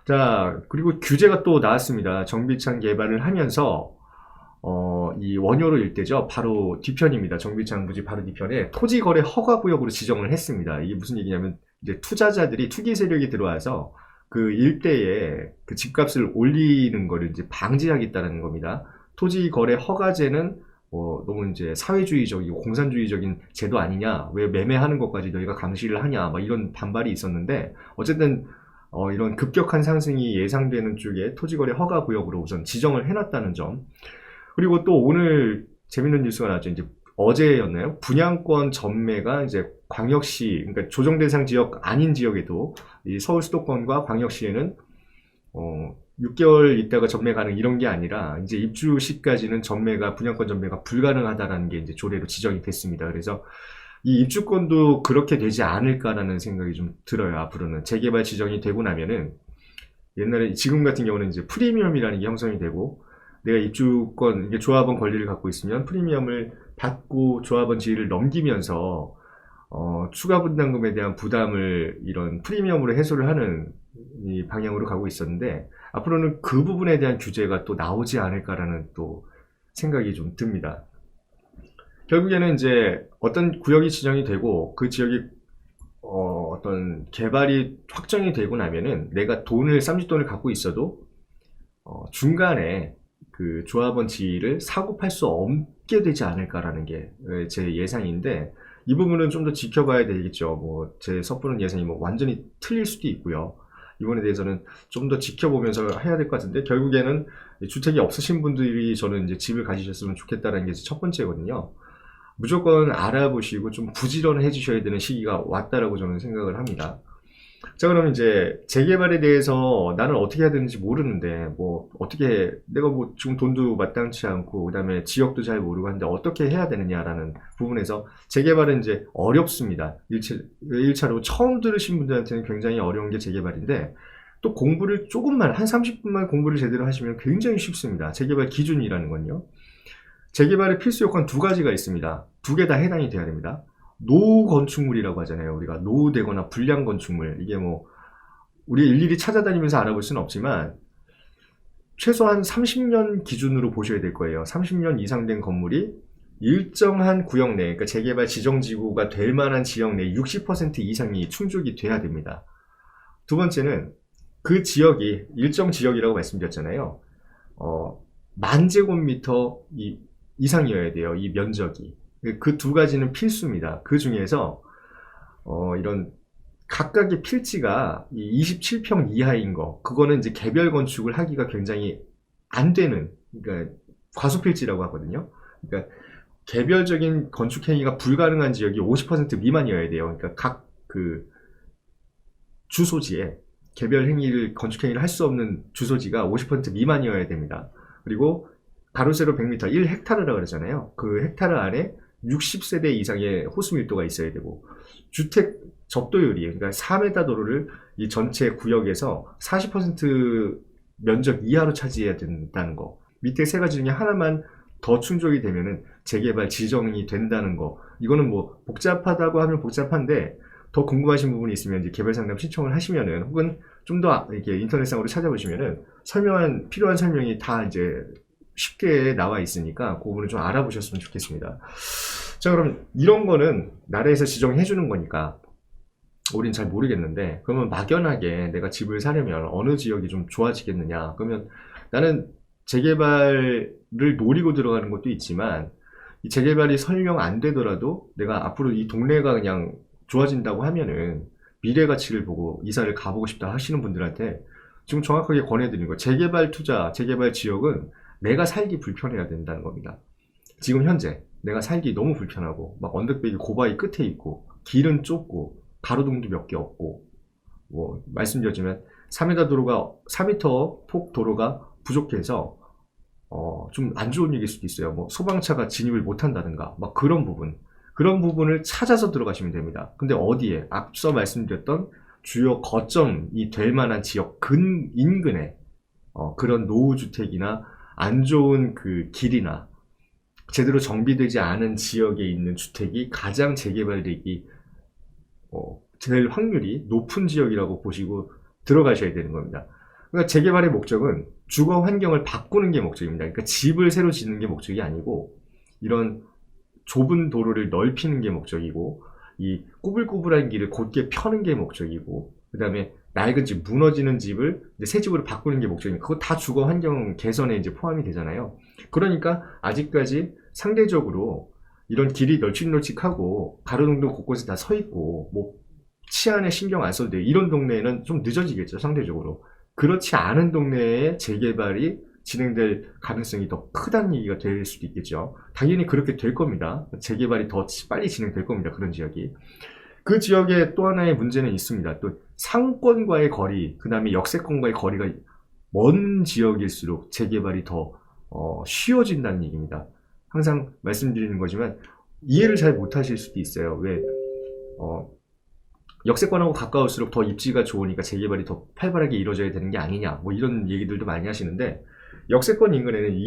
자, 그리고 규제가 또 나왔습니다. 정비창 개발을 하면서 이 원효로 일대죠. 바로 뒤편입니다. 정비창 부지 바로 뒤편에 토지거래 허가구역으로 지정을 했습니다. 이게 무슨 얘기냐면 이제 투자자들이 투기 세력이 들어와서 그 일대에 그 집값을 올리는 거를 이제 방지하겠다는 겁니다. 토지거래 허가제는 너무 이제 사회주의적이고 공산주의적인 제도 아니냐, 왜 매매하는 것까지 너희가 감시를 하냐, 막 이런 반발이 있었는데, 어쨌든 이런 급격한 상승이 예상되는 쪽에 토지거래 허가구역으로 우선 지정을 해놨다는 점. 그리고 또 오늘 재밌는 뉴스가 나왔죠. 이제 어제였나요? 분양권 전매가 이제 광역시, 그러니까 조정 대상 지역 아닌 지역에도 이 서울 수도권과 광역시에는 6개월 있다가 전매 가능 이런 게 아니라 이제 입주 시까지는 전매가 분양권 전매가 불가능하다라는 게 이제 조례로 지정이 됐습니다. 그래서 이 입주권도 그렇게 되지 않을까라는 생각이 좀 들어요. 앞으로는 재개발 지정이 되고 나면은 옛날에 지금 같은 경우는 이제 프리미엄이라는 게 형성이 되고 내가 입주권 이게 조합원 권리를 갖고 있으면 프리미엄을 받고 조합원 지위를 넘기면서 추가 분담금에 대한 부담을 이런 프리미엄으로 해소를 하는 이 방향으로 가고 있었는데 앞으로는 그 부분에 대한 규제가 또 나오지 않을까라는 또 생각이 좀 듭니다. 결국에는 이제 어떤 구역이 지정이 되고 그 지역이 어떤 개발이 확정이 되고 나면은 내가 쌈짓돈을 갖고 있어도 중간에 그 조합원 지위를 사고 팔 수 없게 되지 않을까라는 게 제 예상인데 이 부분은 좀 더 지켜봐야 되겠죠. 뭐 제 섣부른 예상이 뭐 완전히 틀릴 수도 있고요. 이번에 대해서는 좀 더 지켜보면서 해야 될 것 같은데 결국에는 주택이 없으신 분들이 저는 이제 집을 가지셨으면 좋겠다는 게 첫 번째거든요. 무조건 알아보시고 좀 부지런해 주셔야 되는 시기가 왔다라고 저는 생각을 합니다. 자, 그럼 이제 재개발에 대해서 나는 어떻게 해야 되는지 모르는데 뭐 어떻게 내가 뭐 지금 돈도 마땅치 않고 그다음에 지역도 잘 모르고 하는데 어떻게 해야 되느냐라는 부분에서 재개발은 이제 어렵습니다. 1차로 처음 들으신 분들한테는 굉장히 어려운 게 재개발인데 또 공부를 조금만 한 30분만 공부를 제대로 하시면 굉장히 쉽습니다. 재개발 기준이라는 건요. 재개발의 필수 요건 두 가지가 있습니다. 두 개 다 해당이 돼야 됩니다. 노후 건축물이라고 하잖아요. 우리가 노후되거나 불량 건축물. 이게 뭐 우리 일일이 찾아다니면서 알아볼 수는 없지만 최소한 30년 기준으로 보셔야 될 거예요. 30년 이상 된 건물이 일정한 구역 내, 그러니까 재개발 지정지구가 될 만한 지역 내 60% 이상이 충족이 돼야 됩니다. 두 번째는 그 지역이 일정 지역이라고 말씀드렸잖아요. 10,000제곱미터 이상이어야 돼요. 이 면적이. 그 두 가지는 필수입니다. 그 중에서 이런 각각의 필지가 27평 이하인 거, 그거는 이제 개별 건축을 하기가 굉장히 안 되는, 그러니까 과소필지라고 하거든요. 그러니까 개별적인 건축 행위가 불가능한 지역이 50% 미만이어야 돼요. 그러니까 각 그 주소지에 개별 행위를 건축 행위를 할 수 없는 주소지가 50% 미만이어야 됩니다. 그리고 가로 세로 100m, 1헥타르라고 그러잖아요. 그 헥타르 안에 60세대 이상의 호수 밀도가 있어야 되고 주택 접도율이 그러니까 4m 도로를 이 전체 구역에서 40% 면적 이하로 차지해야 된다는 거. 밑에 세 가지 중에 하나만 더 충족이 되면은 재개발 지정이 된다는 거. 이거는 뭐 복잡하다고 하면 복잡한데 더 궁금하신 부분이 있으면 이제 개발 상담 신청을 하시면은 혹은 좀 더 이렇게 인터넷상으로 찾아보시면은 필요한 설명이 다 이제 쉽게 나와 있으니까 그 부분을 좀 알아보셨으면 좋겠습니다. 자, 그럼 이런 거는 나라에서 지정해 주는 거니까 우린 잘 모르겠는데 그러면 막연하게 내가 집을 사려면 어느 지역이 좀 좋아지겠느냐? 그러면 나는 재개발을 노리고 들어가는 것도 있지만 이 재개발이 설령 안 되더라도 내가 앞으로 이 동네가 그냥 좋아진다고 하면은 미래 가치를 보고 이사를 가보고 싶다 하시는 분들한테 지금 정확하게 권해드리는 거 재개발 투자, 재개발 지역은 내가 살기 불편해야 된다는 겁니다. 지금 현재 내가 살기 너무 불편하고 막 언덕배기 고바위 끝에 있고 길은 좁고 가로등도 몇 개 없고 뭐 말씀드렸지만 4m 폭 도로가 부족해서 좀 안 좋은 얘기일 수도 있어요. 뭐 소방차가 진입을 못 한다든가 막 그런 부분을 찾아서 들어가시면 됩니다. 근데 어디에 앞서 말씀드렸던 주요 거점이 될 만한 지역 인근에 그런 노후주택이나 안 좋은 그 길이나 제대로 정비되지 않은 지역에 있는 주택이 가장 재개발되기 될 확률이 높은 지역이라고 보시고 들어가셔야 되는 겁니다. 그러니까 재개발의 목적은 주거 환경을 바꾸는 게 목적입니다. 그러니까 집을 새로 짓는 게 목적이 아니고 이런 좁은 도로를 넓히는 게 목적이고 이 꾸불꾸불한 길을 곧게 펴는 게 목적이고 그 다음에 낡은 집, 무너지는 집을 이제 새 집으로 바꾸는 게 목적이니까 그거 다 주거 환경 개선에 이제 포함이 되잖아요. 그러니까 아직까지 상대적으로 이런 길이 널찍널찍하고 가로등도 곳곳에 다 서 있고 뭐 치안에 신경 안 써도 돼 이런 동네에는 좀 늦어지겠죠, 상대적으로. 그렇지 않은 동네에 재개발이 진행될 가능성이 더 크다는 얘기가 될 수도 있겠죠. 당연히 그렇게 될 겁니다. 재개발이 더 빨리 진행될 겁니다. 그런 지역이. 그 지역에 또 하나의 문제는 있습니다. 또 상권과의 거리, 그 다음에 역세권과의 거리가 먼 지역일수록 재개발이 더 쉬워진다는 얘기입니다. 항상 말씀드리는 거지만 이해를 잘 못하실 수도 있어요. 왜 역세권하고 가까울수록 더 입지가 좋으니까 재개발이 더 활발하게 이루어져야 되는 게 아니냐, 뭐 이런 얘기들도 많이 하시는데, 역세권 인근에는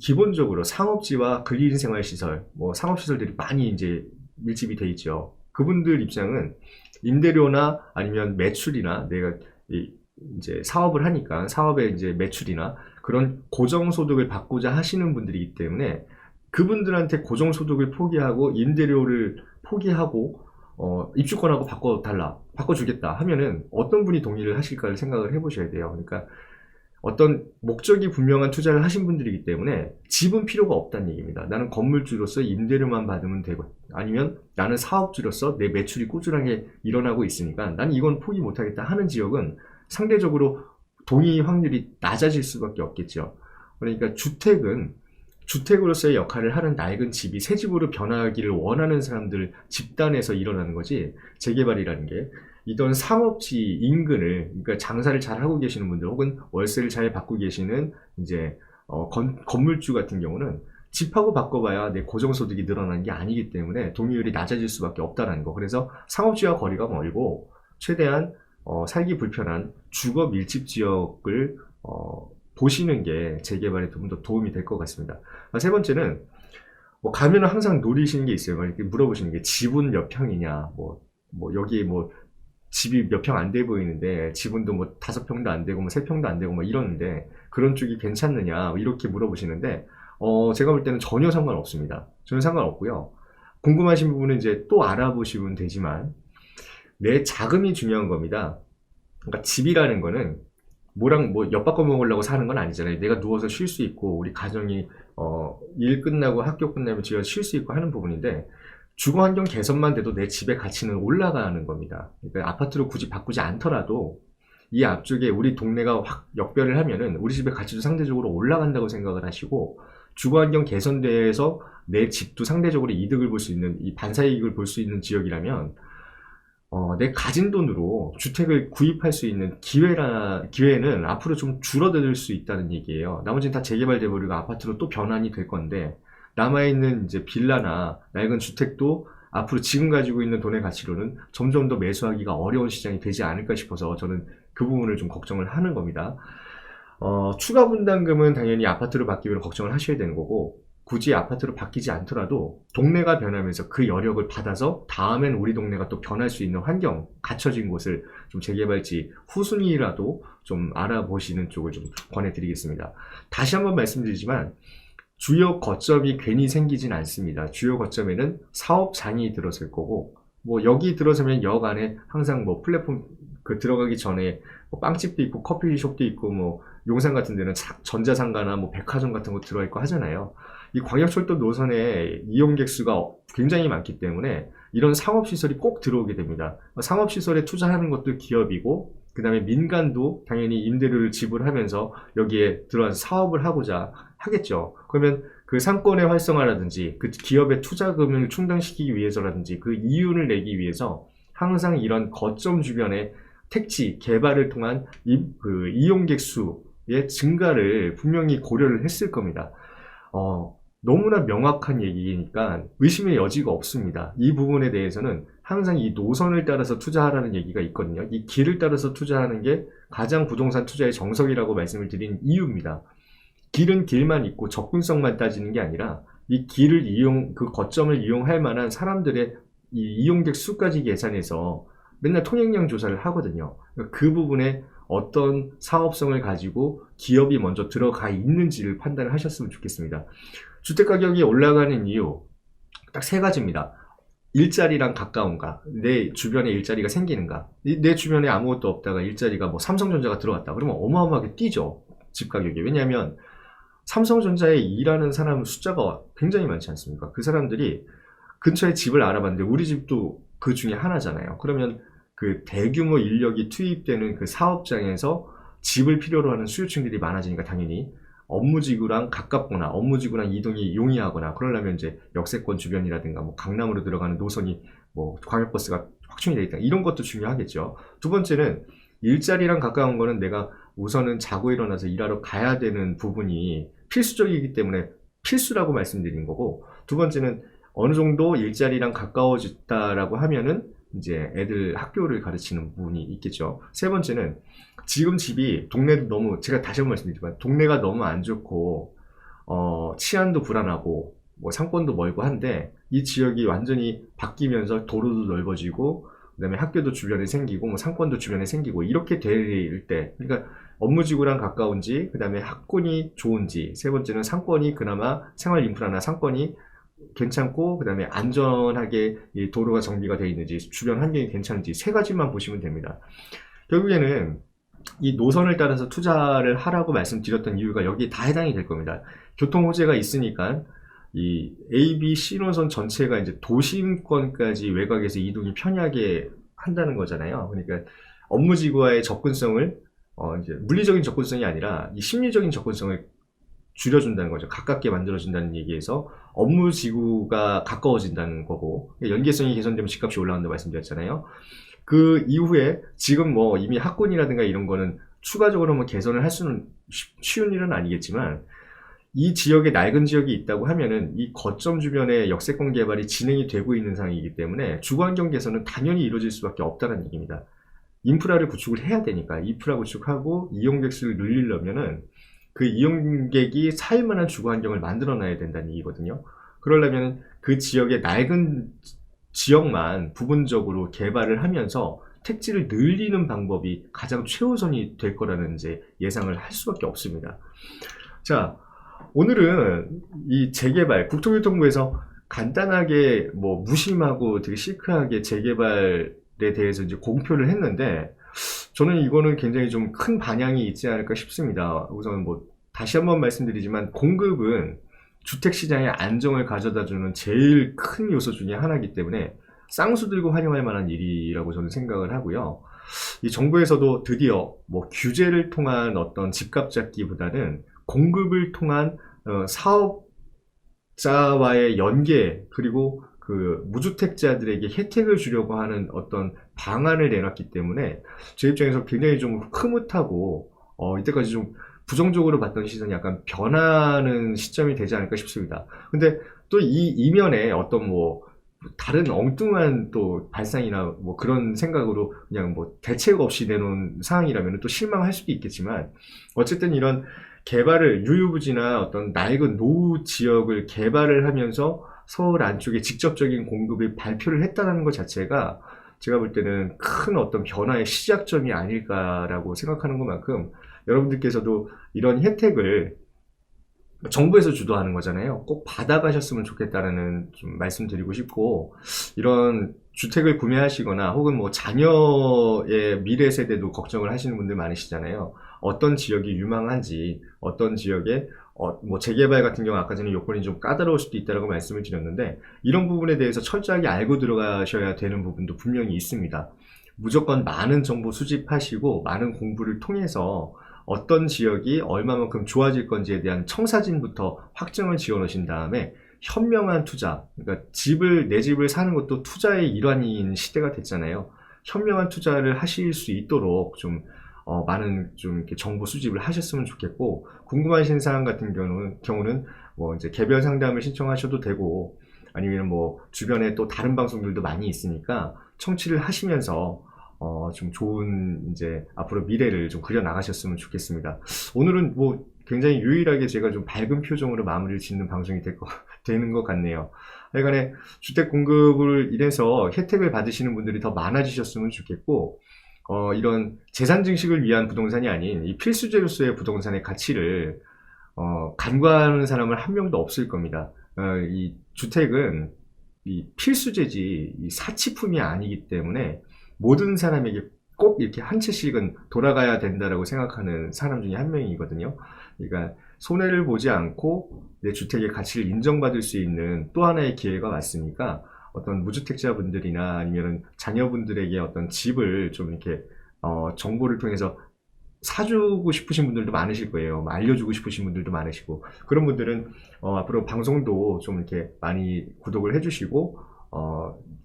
기본적으로 상업지와 근린 생활시설, 뭐 상업시설들이 많이 이제 밀집이 돼 있죠. 그분들 입장은 임대료나 아니면 매출이나 내가 이제 사업을 하니까 사업의 이제 매출이나 그런 고정소득을 받고자 하시는 분들이기 때문에 그분들한테 고정소득을 포기하고 임대료를 포기하고 입주권하고 바꿔주겠다 하면은 어떤 분이 동의를 하실까를 생각을 해보셔야 돼요. 그러니까 어떤 목적이 분명한 투자를 하신 분들이기 때문에 집은 필요가 없다는 얘기입니다. 나는 건물주로서 임대료만 받으면 되고, 아니면 나는 사업주로서 내 매출이 꾸준하게 일어나고 있으니까 나는 이건 포기 못하겠다 하는 지역은 상대적으로 동의 확률이 낮아질 수밖에 없겠죠. 그러니까 주택으로서의 역할을 하는 낡은 집이 새 집으로 변하기를 원하는 사람들 집단에서 일어나는 거지, 재개발이라는 게 이런 상업지 인근을, 그러니까 장사를 잘 하고 계시는 분들 혹은 월세를 잘 받고 계시는 이제 건물주 같은 경우는 집하고 바꿔봐야 내 고정소득이 늘어나는 게 아니기 때문에 동의율이 낮아질 수밖에 없다는 거. 그래서 상업지와 거리가 멀고 최대한 살기 불편한 주거 밀집 지역을 보시는 게 재개발에 좀 더 도움이 될 것 같습니다. 세 번째는 뭐 가면은 항상 노리시는 게 있어요. 이렇게 물어보시는 게 지분 몇 평이냐, 뭐 여기 뭐 집이 몇 평 안 돼 보이는데 지분도 뭐 5평도 안 되고 뭐 3평도 안 되고 뭐 이러는데 그런 쪽이 괜찮느냐, 이렇게 물어보시는데 제가 볼 때는 전혀 상관없습니다. 전혀 상관없고요. 궁금하신 부분은 이제 또 알아보시면 되지만 내 자금이 중요한 겁니다. 그러니까 집이라는 거는 뭐랑 뭐 엿바꿔 먹으려고 사는 건 아니잖아요. 내가 누워서 쉴 수 있고 우리 가정이 일 끝나고 학교 끝나면 집에 쉴 수 있고 하는 부분인데, 주거 환경 개선만 돼도 내 집의 가치는 올라가는 겁니다. 그러니까 아파트로 굳이 바꾸지 않더라도 이 앞쪽에 우리 동네가 확 역별을 하면은 우리 집의 가치도 상대적으로 올라간다고 생각을 하시고, 주거 환경 개선돼서 내 집도 상대적으로 이득을 볼 수 있는, 이 반사이익을 볼 수 있는 지역이라면 내 가진 돈으로 주택을 구입할 수 있는 기회는 앞으로 좀 줄어들 수 있다는 얘기예요. 나머지는 다 재개발돼 버리고 아파트로 또 변환이 될 건데, 남아있는 이제 빌라나 낡은 주택도 앞으로 지금 가지고 있는 돈의 가치로는 점점 더 매수하기가 어려운 시장이 되지 않을까 싶어서 저는 그 부분을 좀 걱정을 하는 겁니다. 추가 분담금은 당연히 아파트로 바뀌면 걱정을 하셔야 되는 거고, 굳이 아파트로 바뀌지 않더라도 동네가 변하면서 그 여력을 받아서 다음엔 우리 동네가 또 변할 수 있는 환경, 갖춰진 곳을 좀 재개발지 후순위라도 좀 알아보시는 쪽을 좀 권해드리겠습니다. 다시 한번 말씀드리지만 주요 거점이 괜히 생기진 않습니다. 주요 거점에는 사업장이 들어설 거고, 뭐 여기 들어서면 역 안에 항상 뭐 플랫폼 들어가기 전에 뭐 빵집도 있고 커피숍도 있고 뭐 용산 같은 데는 전자상가나 뭐 백화점 같은 거 들어가 있고 하잖아요. 이 광역철도 노선에 이용객 수가 굉장히 많기 때문에 이런 상업시설이 꼭 들어오게 됩니다. 상업시설에 투자하는 것도 기업이고, 그 다음에 민간도 당연히 임대료를 지불하면서 여기에 들어와서 사업을 하고자 하겠죠. 그러면 그 상권의 활성화라든지 그 기업의 투자금을 충당시키기 위해서라든지 그 이윤을 내기 위해서 항상 이런 거점 주변에 택지 개발을 통한 이용객 수의 증가를 분명히 고려를 했을 겁니다. 너무나 명확한 얘기니까 의심의 여지가 없습니다. 이 부분에 대해서는 항상 이 노선을 따라서 투자하라는 얘기가 있거든요. 이 길을 따라서 투자하는 게 가장 부동산 투자의 정석이라고 말씀을 드린 이유입니다. 길은 길만 있고 접근성만 따지는 게 아니라 이 길을 그 거점을 이용할 만한 사람들의 이 이용객 수까지 계산해서 맨날 통행량 조사를 하거든요. 그 부분에 어떤 사업성을 가지고 기업이 먼저 들어가 있는지를 판단을 하셨으면 좋겠습니다. 주택가격이 올라가는 이유 딱 세 가지입니다. 일자리랑 가까운가, 내 주변에 일자리가 생기는가. 내 주변에 아무것도 없다가 일자리가 뭐 삼성전자가 들어왔다 그러면 어마어마하게 뛰죠, 집 가격이. 왜냐하면 삼성전자에 일하는 사람 숫자가 굉장히 많지 않습니까? 그 사람들이 근처에 집을 알아봤는데 우리 집도 그 중에 하나잖아요. 그러면 그 대규모 인력이 투입되는 그 사업장에서 집을 필요로 하는 수요층들이 많아지니까 당연히 업무지구랑 가깝거나 업무지구랑 이동이 용이하거나 그러려면 이제 역세권 주변이라든가 뭐 강남으로 들어가는 노선이 뭐 광역버스가 확충이 되어 있다, 이런 것도 중요하겠죠. 두 번째는 일자리랑 가까운 거는 내가 우선은 자고 일어나서 일하러 가야 되는 부분이 필수적이기 때문에 필수라고 말씀드린 거고, 두 번째는 어느 정도 일자리랑 가까워졌다라고 하면은 이제 애들 학교를 가르치는 부분이 있겠죠. 세 번째는 지금 집이 동네도 너무, 제가 다시 한번 말씀드리지만 동네가 너무 안 좋고 치안도 불안하고 뭐 상권도 멀고 한데, 이 지역이 완전히 바뀌면서 도로도 넓어지고 그다음에 학교도 주변에 생기고 뭐 상권도 주변에 생기고 이렇게 될 때, 그러니까 업무지구랑 가까운지, 그다음에 학군이 좋은지, 세 번째는 상권이 그나마 생활 인프라나 상권이 괜찮고 그다음에 안전하게 이 도로가 정비가 되어 있는지, 주변 환경이 괜찮은지, 세 가지만 보시면 됩니다. 결국에는 이 노선을 따라서 투자를 하라고 말씀드렸던 이유가 여기에 다 해당이 될 겁니다. 교통 호재가 있으니까 이 A, B, C 노선 전체가 이제 도심권까지 외곽에서 이동이 편하게 한다는 거잖아요. 그러니까 업무지구와의 접근성을 이제 물리적인 접근성이 아니라 이 심리적인 접근성을 줄여준다는 거죠. 가깝게 만들어준다는 얘기에서 업무지구가 가까워진다는 거고, 연계성이 개선되면 집값이 올라간다고 말씀드렸잖아요. 그 이후에 지금 뭐 이미 학군이라든가 이런 거는 추가적으로 뭐 개선을 할 수는 쉬운 일은 아니겠지만, 이 지역에 낡은 지역이 있다고 하면은 이 거점 주변에 역세권 개발이 진행이 되고 있는 상황이기 때문에 주거환경 개선은 당연히 이루어질 수밖에 없다는 얘기입니다. 인프라를 구축을 해야 되니까, 인프라 구축하고 이용객 수를 늘리려면은 그 이용객이 살만한 주거환경을 만들어 놔야 된다는 얘기거든요. 그러려면 그 지역의 낡은 지역만 부분적으로 개발을 하면서 택지를 늘리는 방법이 가장 최우선이 될 거라는 이제 예상을 할 수밖에 없습니다. 자, 오늘은 이 재개발, 국토교통부에서 간단하게 뭐 무심하고 되게 시크하게 재개발에 대해서 이제 공표를 했는데, 저는 이거는 굉장히 좀 큰 반향이 있지 않을까 싶습니다. 우선 뭐 다시 한번 말씀드리지만 공급은 주택시장의 안정을 가져다주는 제일 큰 요소 중에 하나이기 때문에 쌍수 들고 환영할 만한 일이라고 저는 생각을 하고요. 이 정부에서도 드디어 뭐 규제를 통한 어떤 집값 잡기보다는 공급을 통한 사업자와의 연계, 그리고 그 무주택자들에게 혜택을 주려고 하는 어떤 방안을 내놨기 때문에 제 입장에서 굉장히 좀 흐뭇하고 이때까지 좀 부정적으로 봤던 시선이 약간 변하는 시점이 되지 않을까 싶습니다. 근데 또 이 이면에 어떤 뭐 다른 엉뚱한 또 발상이나 뭐 그런 생각으로 그냥 뭐 대책 없이 내놓은 상황이라면 또 실망할 수도 있겠지만, 어쨌든 이런 개발을 유유부지나 어떤 낡은 노후 지역을 개발을 하면서 서울 안쪽에 직접적인 공급을 발표를 했다는 것 자체가 제가 볼 때는 큰 어떤 변화의 시작점이 아닐까라고 생각하는 것만큼, 여러분들께서도 이런 혜택을 정부에서 주도하는 거잖아요. 꼭 받아가셨으면 좋겠다는 좀 말씀드리고 싶고, 이런 주택을 구매하시거나 혹은 뭐 자녀의 미래 세대도 걱정을 하시는 분들 많으시잖아요. 어떤 지역이 유망한지, 어떤 지역에 뭐 재개발 같은 경우 아까 전에 요건이 좀 까다로울 수도 있다고 말씀을 드렸는데, 이런 부분에 대해서 철저하게 알고 들어가셔야 되는 부분도 분명히 있습니다. 무조건 많은 정보 수집하시고 많은 공부를 통해서 어떤 지역이 얼마만큼 좋아질 건지에 대한 청사진부터 확정을 지어 놓으신 다음에 현명한 투자, 그러니까 내 집을 사는 것도 투자의 일환인 시대가 됐잖아요. 현명한 투자를 하실 수 있도록 좀 많은 좀 이렇게 정보 수집을 하셨으면 좋겠고, 궁금하신 사항 같은 경우는 뭐 이제 개별 상담을 신청하셔도 되고, 아니면 뭐 주변에 또 다른 방송들도 많이 있으니까 청취를 하시면서 좀 좋은 이제 앞으로 미래를 좀 그려 나가셨으면 좋겠습니다. 오늘은 뭐 굉장히 유일하게 제가 좀 밝은 표정으로 마무리를 짓는 방송이 되는 것 같네요. 하여간에 주택 공급을 인해서 혜택을 받으시는 분들이 더 많아지셨으면 좋겠고, 이런 재산 증식을 위한 부동산이 아닌 이 필수재로서의 부동산의 가치를 간과하는 사람은 한 명도 없을 겁니다. 이 주택은 이 필수재지 이 사치품이 아니기 때문에 모든 사람에게 꼭 이렇게 한 채씩은 돌아가야 된다라고 생각하는 사람 중에 한 명이거든요. 그러니까 손해를 보지 않고 내 주택의 가치를 인정받을 수 있는 또 하나의 기회가 왔으니까 어떤 무주택자분들이나 아니면 자녀분들에게 어떤 집을 좀 이렇게 정보를 통해서 사주고 싶으신 분들도 많으실 거예요. 알려주고 싶으신 분들도 많으시고 그런 분들은 앞으로 방송도 좀 이렇게 많이 구독을 해주시고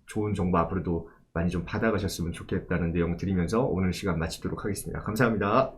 좋은 정보 앞으로도 많이 좀 받아가셨으면 좋겠다는 내용 드리면서 오늘 시간 마치도록 하겠습니다. 감사합니다.